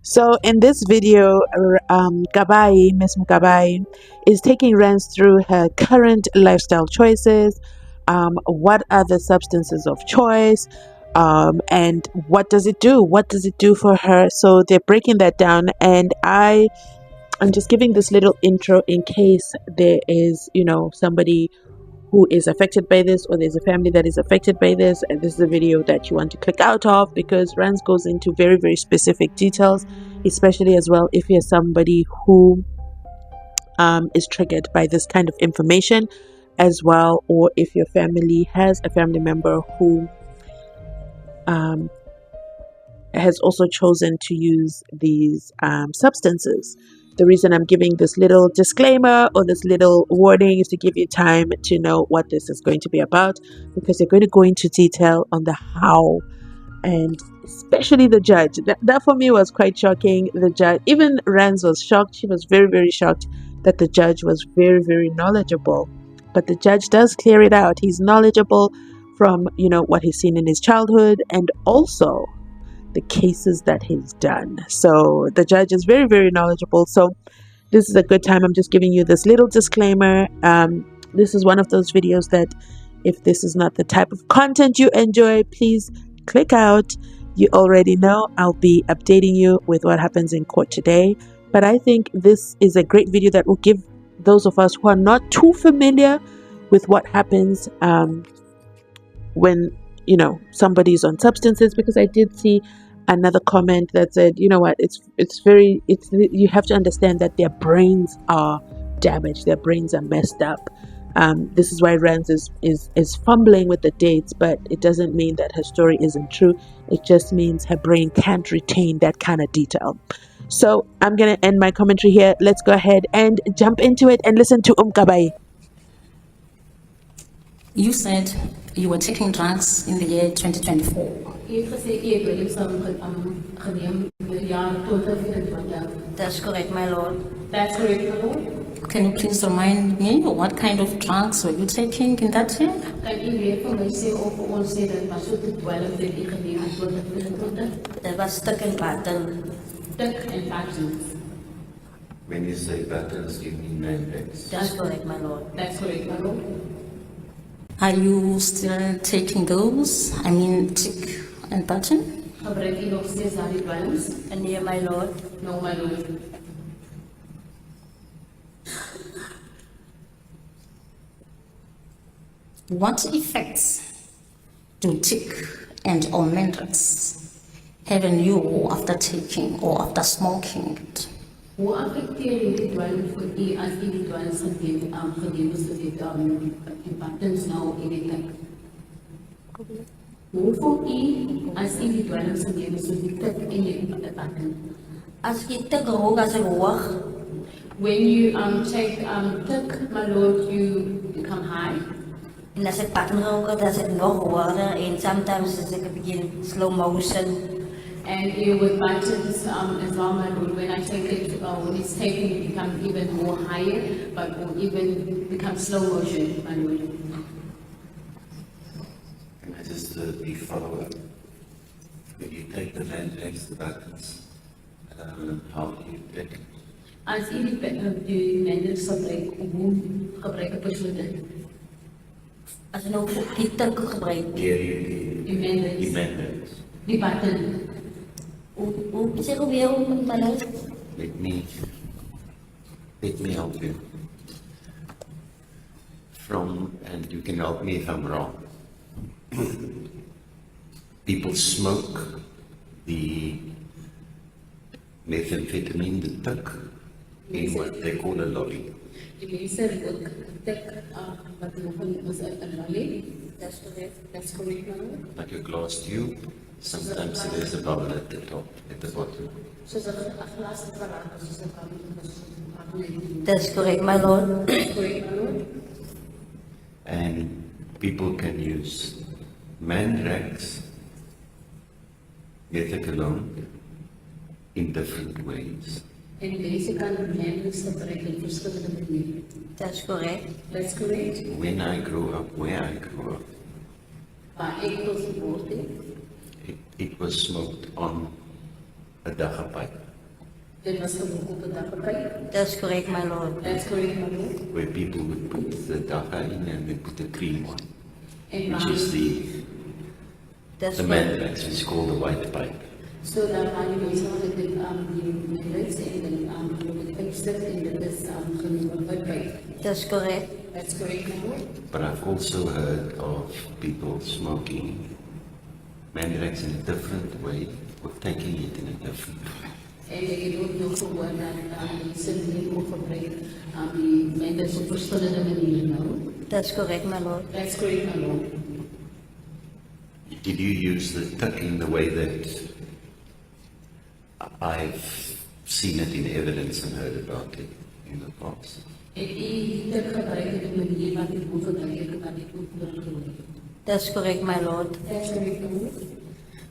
So in this video, Miss Mgabai, is taking Renz through her current lifestyle choices. What are the substances of choice? And what does it do? What does it do for her? So they're breaking that down, and I'm just giving this little intro in case there is, somebody who is affected by this, or there's a family that is affected by this, and this is a video that you want to click out of, because Renz goes into very, very specific details, especially as well if you're somebody who is triggered by this kind of information as well, or if your family has a family member who has also chosen to use these substances. The reason I'm giving this little disclaimer or this little warning is to give you time to know what this is going to be about, because they're going to go into detail on the how, and especially the judge. That for me was quite shocking. The judge, even Renz was shocked. She was very, very shocked that the judge was very, very knowledgeable. But the judge does clear it out. He's knowledgeable from, what he's seen in his childhood, and also the cases that he's done. So the judge is very, very knowledgeable. So this is a good time. I'm just giving you this little disclaimer. This is one of those videos that if this is not the type of content you enjoy, please click out. You already know I'll be updating you with what happens in court today. But I think this is a great video that will give those of us who are not too familiar with what happens when somebody's on substances, because I did see another comment that said, you have to understand that their brains are damaged, their brains are messed up. This is why Renz is fumbling with the dates, but it doesn't mean that her story isn't true. It just means her brain can't retain that kind of detail. So I'm gonna end my commentary here. Let's go ahead and jump into it and listen to Mkabai. You said you were taking drugs in the year 2024. That's correct, my lord. That's correct, my lord. Can you please remind me what kind of drugs were you taking in that year? That was stuck in pattern. When you say patterns, you mean mandates? That's correct, my lord. That's correct, my lord. Are you still taking those? I mean, tick and button? Gebruik u nog steeds daardie dwelms? And near my lord. No, my lord. What effects do tick and or mandates have on you after taking or after smoking it? Hoe affecteer hierdie dwelm vir u as u die dwelms geneem is vir die patterns nou en die tik? Hoe voel u as u die dwelms geneem is vir die tik en die pattern? As jy te rook as ek hoog, When you take tik, my lord, you become high. en as ek pattern rook, dan is ek nog hoger, en sometimes is ek begin slow motion. And you with buttons as well, my lord. When I take it, when it's taken, it becomes even more higher, but will even become slow motion, my lord. Can I just be follow-up? When you take the mandates, the buttons, how do you take it? As u die mandates gebruik, hoe gebruik 'n persoon dit? As ek nou die tik gebruik, Die mandates. Die mandates. Die button. hoe sê ek weer, my lord? Let me help you. And you can help me if I'm wrong. People smoke the methamphetamine, the tuck, in what they call a lolly. Die mense rook tik wat hulle van ons 'n lolly. That's correct. That's correct, my lord. Like a glass tube. Sometimes there's a bubble at the top, at the bottom. Soos 'n glas apparaat, soos 'n apparaat. That's correct, my lord. That's correct, my lord. And people can use mandrax, methadone, in different ways. En die mense kan mandates gebruik in verskillende maniere. That's correct. That's correct. When I grew up, where I grew up, Waar ek was geboorte, it was smoked on a dagga pipe. Dit was gewoon op de dagpijp. That's correct, my lord. That's correct, my lord. where people would put the data in and they put the cream on, En which maar, is That's the correct. mandrax, which is called the white pipe. so dan gaan die mensen altijd die middels en dan de pijp zit en dit is genoemd een pijp. That's correct. That's correct, my lord. But I've also heard of people smoking mandrax in a different way or taking it in a different way. En ik heb ook nog gehoord dat mensen die ook gebruiken die middels op verschillende manieren nou. That's correct, my lord. That's correct, my lord. Did you use the tuck in the way that I've seen it in evidence and heard about it in the past? En dit gebruik ik op de manier wat ik moet gebruiken, wat ik ook wil gebruiken. That's correct, my lord. That's correct, my lord.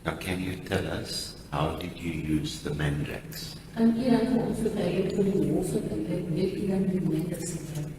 Now, can you tell us how did you use the mandrax? Kan iedereen voor ons vertellen hoe die hoofd en weet iedereen die middels gebruikt?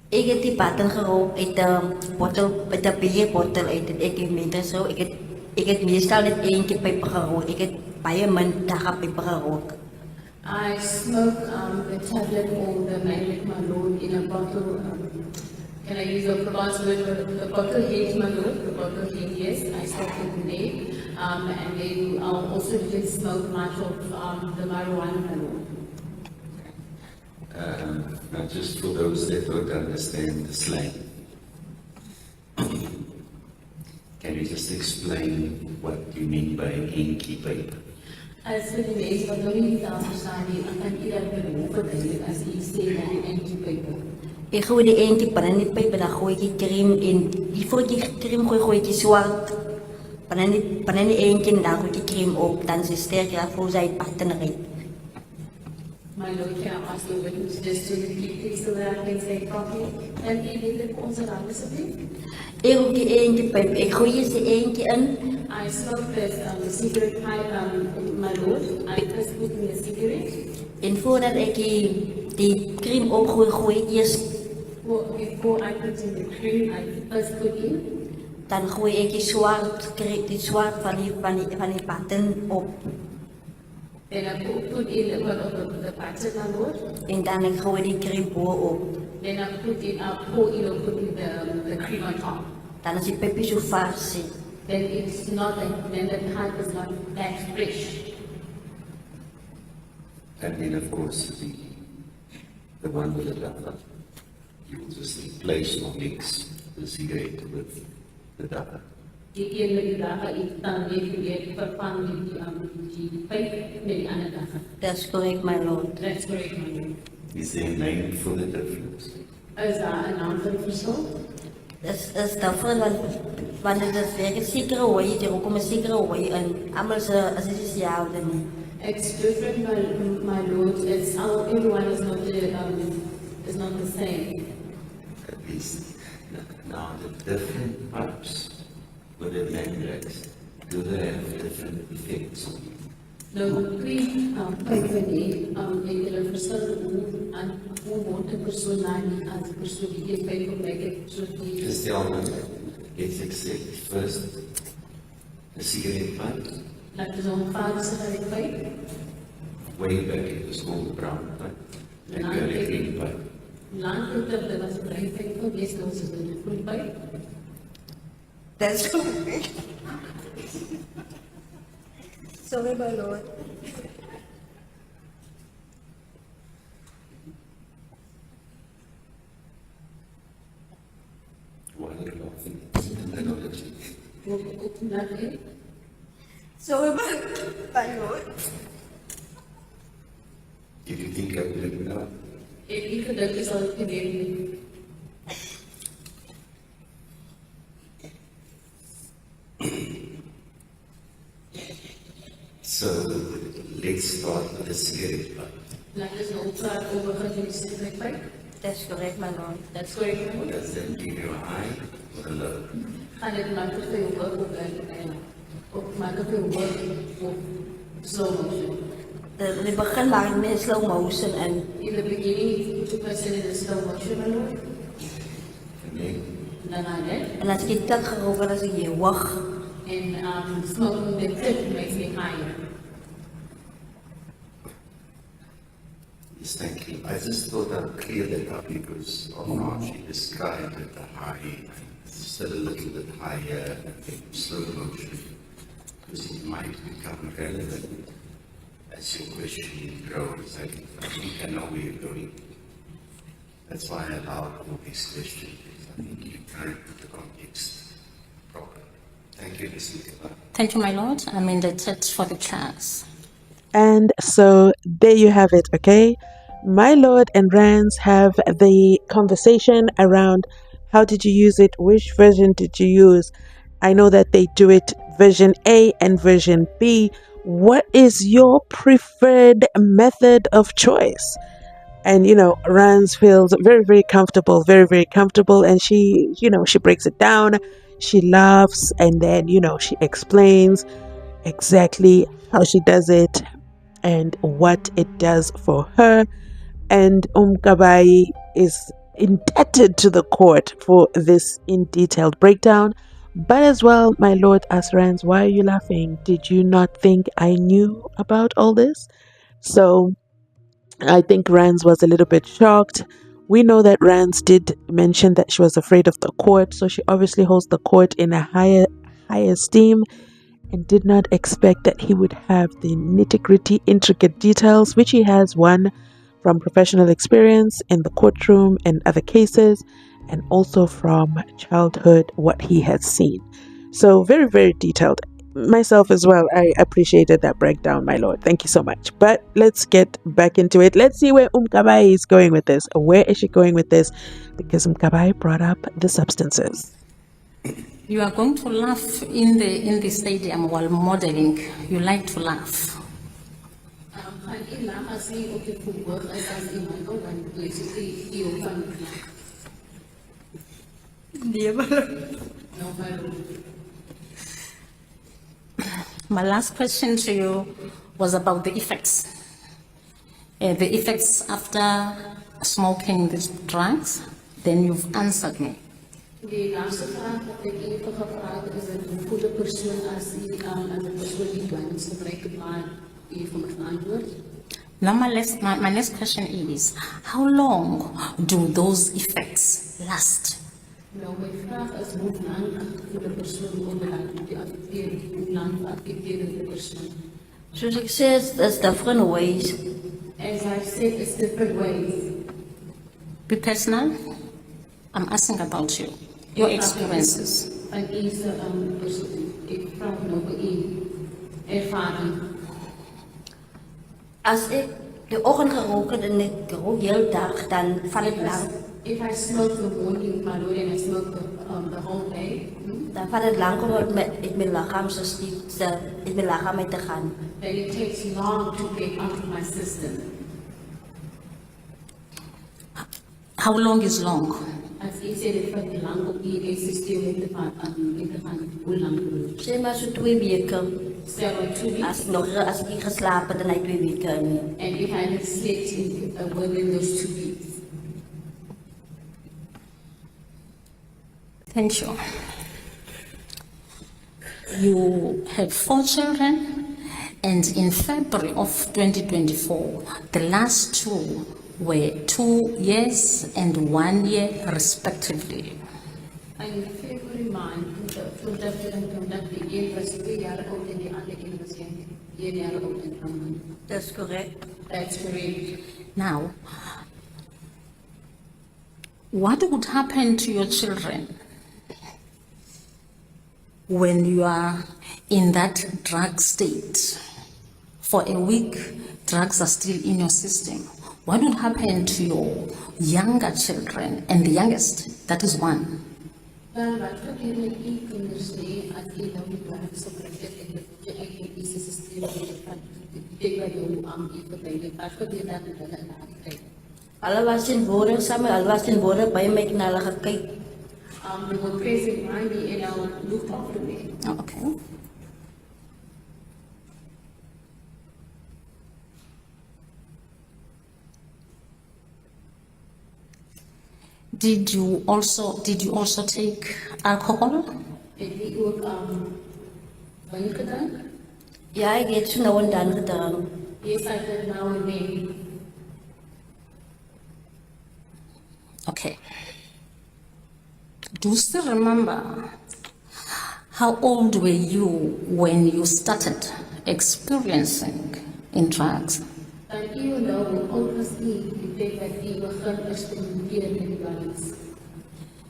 Ik heb die patten gerookt uit de beheerbottel uit het equipment zo. Ik heb meestal net één keer pijpen gerookt. Ik heb bij een min dagen pijpen gerookt. I smoke the tablet or the magic malone in a bottle. Can I use the password? The bottle heat malone, the bottle heat, yes. I smoke it there. And then I'll also just smoke much of the marijuana malone. Now, just for those that don't understand the slang, can you just explain what you mean by inky paper? As for the ways wat nou nie taal verstaan nie, dan kan iedereen behoef verduidelik as jy sê dat die empty paper. Ik gooi die één keer in die pijp en dan gooi ik die crème in. Die voor die crème gooi ik die zwart. Pannen die één keer en dan gooi ik die crème op. Dan is het sterker voor zij patten erin. My Lord, can I ask the witness just to repeat this so that I can say it properly? En u weet het ons raad asseblief. Ik gooi die één keer pijp. Ik gooi je ze één keer in. I smoked this cigarette pipe, my Lord. I first put in the cigarette. En voordat ik die crème opgooi, gooi ik eerst. Before I put in the cream, I first put in. Dan gooi ik die zwart van die patten op. Then I put in the pattern, my Lord. En dan gooi die crème bovenop. Then I put in, put in the cream on top. Dan is die peper zo vers. Then it's not like, then the pipe is not that fresh. And then, of course, the one with the data. You will just replace or mix the cigarette with the data. Die een met die dagen, dan weer vervang die pijp met die andere dagen. That's correct, my lord. That's correct, my Lord. Is there a name for the difference? Is daar een naam voor het verschil? Dat is different, want het is weer een zekere hooi, er ook een zekere hooi en allemaal ze, als het is jou dan. It's different, my Lord. It's everyone is not the same. At least now the different pipes with the mandrax, do they have different effects on you? Nou, twee pijpen die hulle verskil hoe word 'n persoon na die ander persoon die een pijp gebruik, so die Just tell me, let's accept first a cigarette pipe. laat ons aanvaar sigaretpijp. Way back it was called the brown pipe. And we had a green pipe. Lang terug, dit was 'n bruin pijp geweest, nou is dit 'n groen pijp. That's correct. Sorry, my lord. Why are you laughing? Technology. Ook naar hier. Sorry, my lord. Did you think I would have known? Ik gedink is al geweest. So let's start with the cigarette pipe. Laat ons nou praat oor die sigaretpijp. That's correct, my lord. That's correct, my Lord. Does that give you a high or a low? Gaan dit maak het veel werk op maak het veel werk op slow motion. Die begin maak ik met slow motion en In the beginning, you put the person in a slow motion, my Lord. And then Daarna net. en als ik die tak gerookt dan is ik hier wacht. And smoking the tip makes me higher. Yes, thank you. I just thought I'd clear that up because of how she described it, the high, still a little bit higher, I think, slow motion, because it might become relevant as your question grows. I think I know where you're going. That's why I allowed all these questions, because I think you try to put the context properly. Thank you, Ms. Nicola. Thank you, my lord. I'm indebted for the chance. And so there you have it, okay? My Lord and Renz have the conversation around how did you use it, which version did you use? I know that they do it version A and version B. What is your preferred method of choice? And Renz feels very, very comfortable, very, very comfortable, and she breaks it down, she laughs, and then she explains exactly how she does it and what it does for her. And Kabai is indebted to the court for this in detailed breakdown. But as well, my Lord asked Renz, why are you laughing? Did you not think I knew about all this? So I think Renz was a little bit shocked. We know that Renz did mention that she was afraid of the court, so she obviously holds the court in a high esteem, and did not expect that he would have the nitty-gritty, intricate details, which he has, one from professional experience in the courtroom and other cases, and also from childhood, what he has seen. So very, very detailed. Myself as well, I appreciated that breakdown, my lord. Thank you so much. But let's get back into it. Let's see where Kabai is going with this. Where is she going with this? Because Kabai brought up the substances. You are going to laugh in the stadium while modeling. You like to laugh. Gaan u lag as u op die voetbal is as iemand dan basically u van Nee, maar nou maar My last question to you was about the effects. The effects after smoking these drugs. Then you've answered me. die laaste vraag wat ek even gevraagd is een goede persoon as u aan de persoon die dwangers gebruikt het, maar u heeft me geantwoord. Now my next question is, how long do those effects last? Nou, mijn vraag is hoe lang voor de persoon onderlaat die affecteren, hoe lang affecteren de persoon. soos ek sê, is different ways. As I said, it's different ways. Be personal. I'm asking about you, your experiences. En is persoon, ik vraag nog een ervaring. As ek die oggend gerook het en ek rook heel dag, dan val dit lang. If I smoke the morning, my lord, and I smoke the whole day, Dan vat dit lang om uit my liggaam uit my liggaam uit te gaan. then it takes long to get out of my system. How long is long? As u sê, dit vat lang om die systeem in te gaan, hoe lang bedoel? Sê maar so 2 weke. Stel like 2 weeks, As ek geslaap het, dan hy 2 weke nie. and if I had slept within those 2 weeks. Thank you. You had 4 children, and in February of 2024, the last 2 were 2 years and 1 year respectively. In February maand, toen die een was 2 jaar oud en die andere een was 1 jaar oud en 1 maand. Dis korrek. That's correct. Now, what would happen to your children when you are in that drug state? For a week, drugs are still in your system. What would happen to your younger children and the youngest, that is 1? Dan wat gebeur met u kinders nie as u nou die drugs gebruik het en je eigen systeem van dit wat jou u vertellen. Wat gebeur dan met hulle later? Hulle was in woorde saam, hulle was in woorde by my na hulle gekyk. They were praising me and looked after me. Oh, okay. Did you also take alcohol? Het u ook wijn gedaan? Ja, ek het so nou en dan gedaan. Yes, I did now and then. Okay. Do you still remember how old were you when you started experiencing in drugs? En even though hoe oud was die tyd wat die begin experimenteer met die dwelms?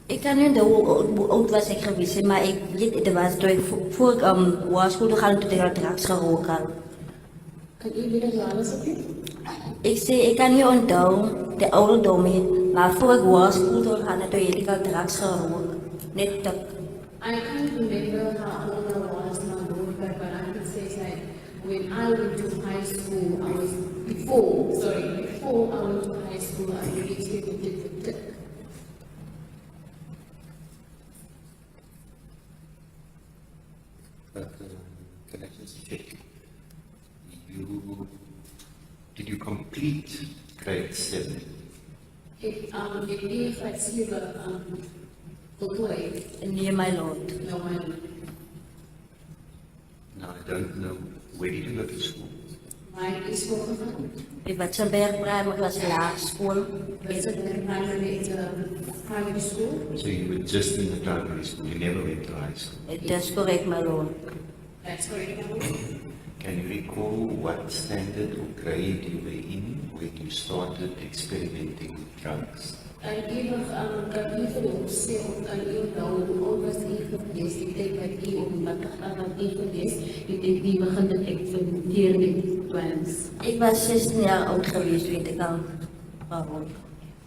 Ik kan niet hoe oud was ik geweest, maar ik weet, het was toen ik voor ik school toe gaan, toen ik al drugs gerookt had. Kan u weer jare op dit? Ik zei, ik kan niet onthouden de ouderdom niet, maar voor ik school toe gaan, toen ik al drugs gerookt. Net dat. I can't remember how old I was now, but I could say like when I went to high school, before I went to high school, I really experimented with Can I just check? Did you complete grade 7? it is like silver, voltooid. Near my lord. No, Now, I don't know, where did you go to school? my school gegaan. Ik was een bergprijmer, was laagschool. It's a primary school. So you were just in the primary school, you never went to high school. Dat is correct, my lord. That's correct. Can you recall what standard or grade you were in when you started experimenting with drugs? En eeuwig kan u vir ons sê of kan u onthou hoe oud was u gewees die tyd wat u op wat u gewees die tyd die begin het experimenteer met dwelms. Ik was 16 jaar oud geweest, weet ik al. Waarom?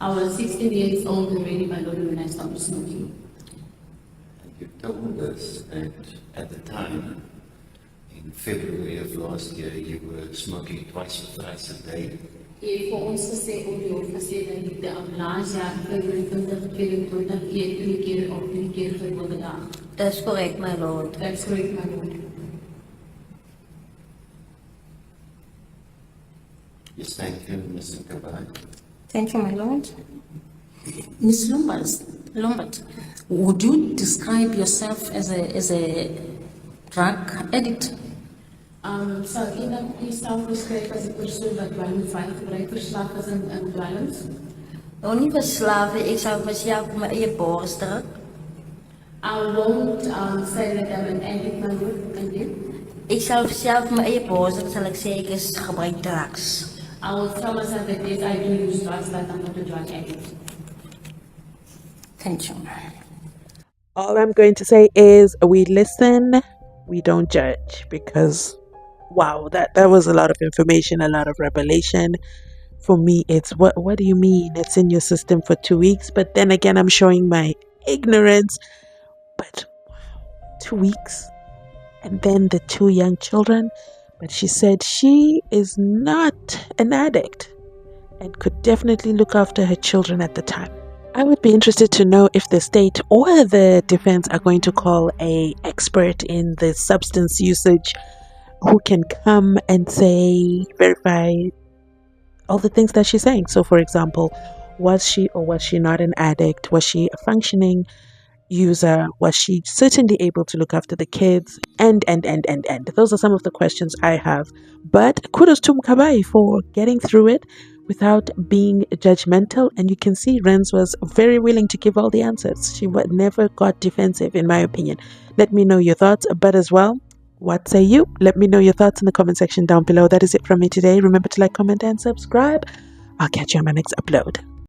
I was 16 years old already, my lord, when I started smoking. And you told us that at the time, in February of last year, you were smoking twice or thrice a day. Jy het vir ons gesê op die hof gesê dat jy laas jaar February 2022 twee keer of 3 keer gewilde dag. Dat is correct, my lord. That's correct, my lord. Yes, thank you, Mr. Kabay. Thank you, my lord. Miss Lombard, would you describe yourself as a drug addict? Sal u dan jezelf beskryf as 'n persoon wat dwelms gebruik, verslaaf is in dwelms? Nou, niet verslaven, ik zou mezelf op mijn eigen borst drukken. I won't say that I'm an addict, my lord, indeed. Ik zou zelf op mijn eigen borst drukken, zal ik zeggen, is gebruik drugs. I will tell myself that yes, I do use drugs, but I'm not a drug addict. Thank you. All I'm going to say is we listen, we don't judge, because wow, that was a lot of information, a lot of revelation. For me, it's what do you mean? It's in your system for 2 weeks, but then again, I'm showing my ignorance. But wow, 2 weeks, and then the 2 young children. But she said she is not an addict and could definitely look after her children at the time. I would be interested to know if the state or the defense are going to call an expert in the substance usage who can come and say, verify all the things that she's saying. So, for example, was she or was she not an addict? Was she a functioning user? Was she certainly able to look after the kids? And. Those are some of the questions I have. But kudos to Mkabai for getting through it without being judgmental. And you can see Renz was very willing to give all the answers. She never got defensive, in my opinion. Let me know your thoughts, but as well, what say you? Let me know your thoughts in the comment section down below. That is it from me today. Remember to like, comment, and subscribe. I'll catch you on my next upload.